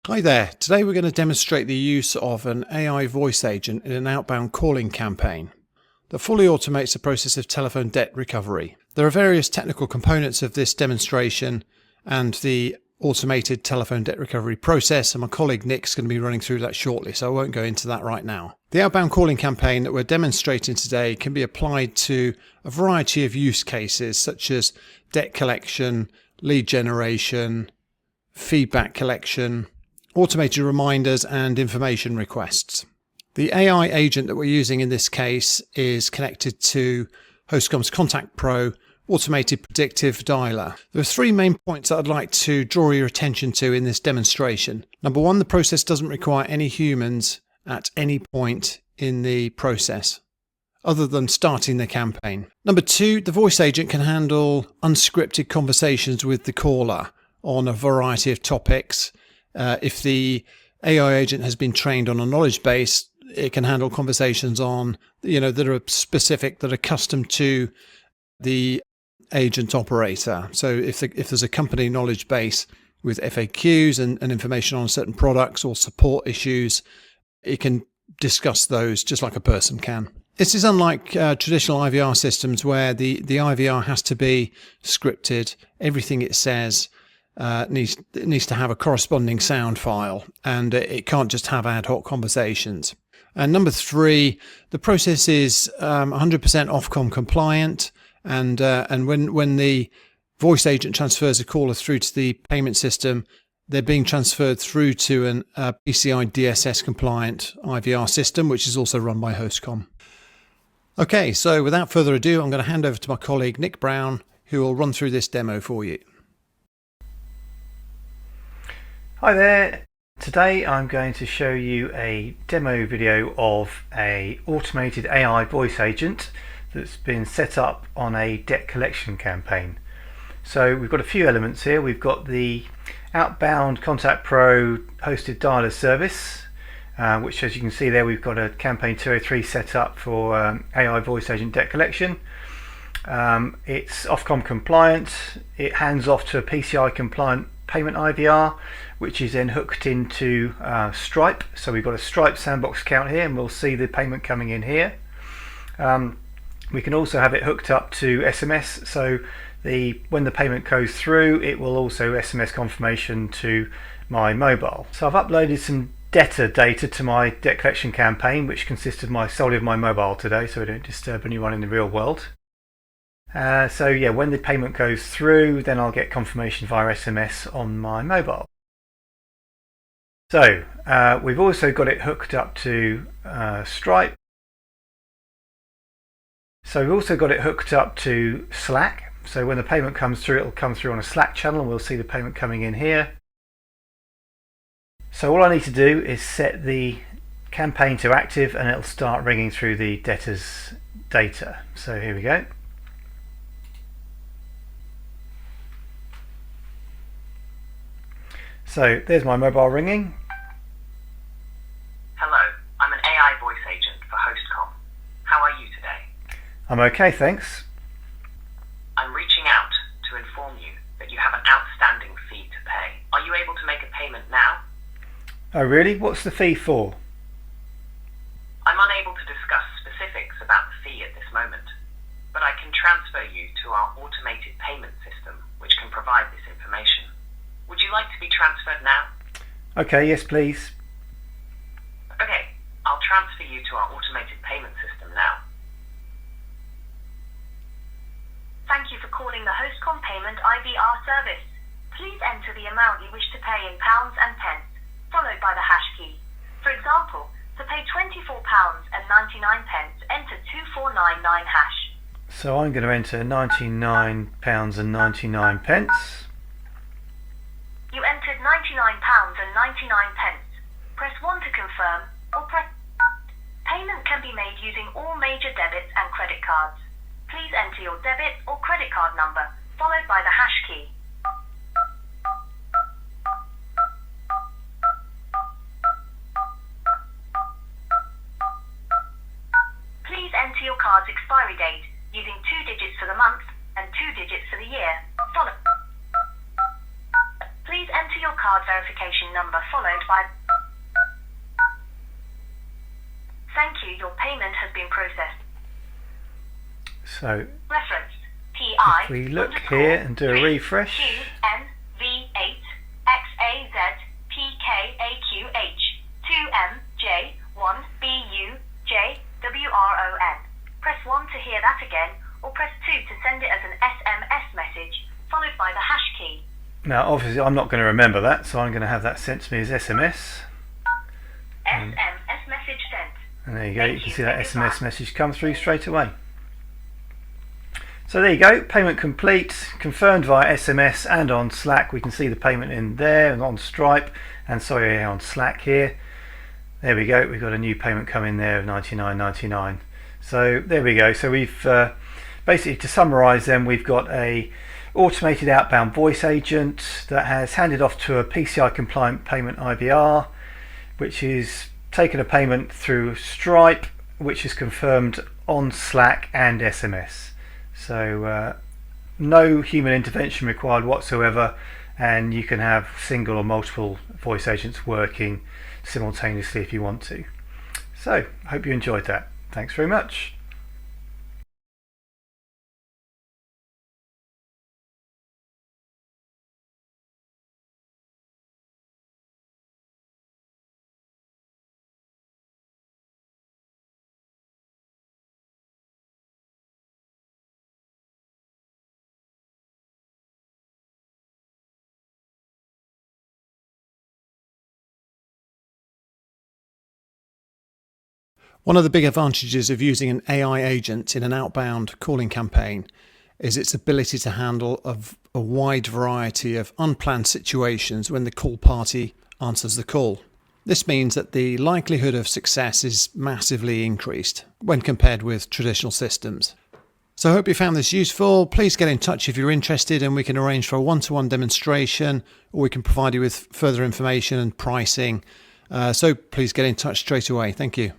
Hi there. Today we're going to demonstrate the use of an AI voice agent in an outbound calling campaign that fully automates the process of telephone debt recovery. There are various technical components of this demonstration and the automated telephone debt recovery process, and my colleague Nick's going to be running through that shortly, so I won't go into that right now. The outbound calling campaign that we're demonstrating today can be applied to a variety of use cases such as debt collection, lead generation, feedback collection, automated reminders and information requests. The AI agent that we're using in this case is connected to Hostcom's Contact Pro automated predictive dialer. There are three main points that I'd like to draw your attention to in this demonstration. Number one, the process doesn't require any humans at any point in the process, other than starting the campaign. Number two, the voice agent can handle unscripted conversations with the caller on a variety of topics. If the AI agent has been trained on a knowledge base, it can handle conversations on, that are specific, that are custom to the agent operator. So if there's a company knowledge base with FAQs and information on certain products or support issues, it can discuss those just like a person can. This is unlike traditional IVR systems where the IVR has to be scripted. Everything it says needs to have a corresponding sound file, and it can't just have ad hoc conversations. And number three, the process is 100% Ofcom compliant, and when the voice agent transfers a caller through to the payment system, they're being transferred through to a PCI DSS compliant IVR system, which is also run by Hostcom. Okay, so without further ado, I'm going to hand over to my colleague Nick Brown, who will run through this demo for you. Hi there. Today I'm going to show you a demo video of an automated AI voice agent that's been set up on a debt collection campaign. So we've got a few elements here. We've got the outbound Contact Pro hosted dialer service, which, as you can see there, we've got a campaign 203 set up for AI voice agent debt collection. It's Ofcom compliant. It hands off to a PCI compliant payment IVR, which is then hooked into Stripe. So we've got a Stripe sandbox account here, and we'll see the payment coming in here. We can also have it hooked up to SMS, so when the payment goes through, it will also SMS confirmation to my mobile. So I've uploaded some debtor data to my debt collection campaign, which consisted solely of my mobile today, so we don't disturb anyone in the real world. So yeah, when the payment goes through, then I'll get confirmation via SMS on my mobile. So we've also got it hooked up to Stripe. So we've also got it hooked up to Slack. So when the payment comes through, it'll come through on a Slack channel, and we'll see the payment coming in here. So all I need to do is set the campaign to active, and it'll start ringing through the debtor's data. So here we go. So there's my mobile ringing. Hello, I'm an AI voice agent for Hostcom. How are you today? I'm okay, thanks. I'm reaching out to inform you that you have an outstanding fee to pay. Are you able to make a payment now? Oh really? What's the fee for? I'm unable to discuss specifics about the fee at this moment, but I can transfer you to our automated payment system, which can provide this information. Would you like to be transferred now? Okay, yes please. Okay, I'll transfer you to our automated payment system now. Thank you for calling the Hostcom Payment IVR service. Please enter the amount you wish to pay in pounds and pence, followed by the hash key. For example, to pay £24.99, enter 2499 hash. So I'm going to enter £99.99. You entered £99.99. Press 1 to confirm, or press... Payment can be made using all major debits and credit cards. Please enter your debit or credit card number, followed by the hash key. Please enter your card's expiry date using 2 digits for the month and 2 digits for the year. Please enter your card verification verification number followed by... Thank you, your payment has been processed. So Reference PI if we look here and do a refresh, QNV8XAZPKAQH 2MJ1BUJWRON. Press 1 to hear that again, or press 2 to send it as an SMS message, followed by the hash key. now obviously I'm not going to remember that, so I'm going to have that sent to me as SMS. SMS message sent. And there you go, you can see that SMS message come through straight away. So there you go, payment complete, confirmed via SMS and on Slack. We can see the payment in there and on Stripe, and sorry, on Slack here. There we go, we've got a new payment coming there of $99.99. So there we go. So we've basically, to summarise then, we've got a automated outbound voice agent that has handed off to a PCI compliant payment IVR, which is taken a payment through Stripe, which is confirmed on Slack and SMS. So no human intervention required whatsoever, and you can have single or multiple voice agents working simultaneously if you want to. So I hope you enjoyed that. Thanks very much. One of the big advantages of using an AI agent in an outbound calling campaign is its ability to handle a wide variety of unplanned situations when the call party answers the call. This means that the likelihood of success is massively increased when compared with traditional systems. So I hope you found this useful. Please get in touch if you're interested, and we can arrange for a one-to-one demonstration, or we can provide you with further information and pricing. So please get in touch straight away. Thank you.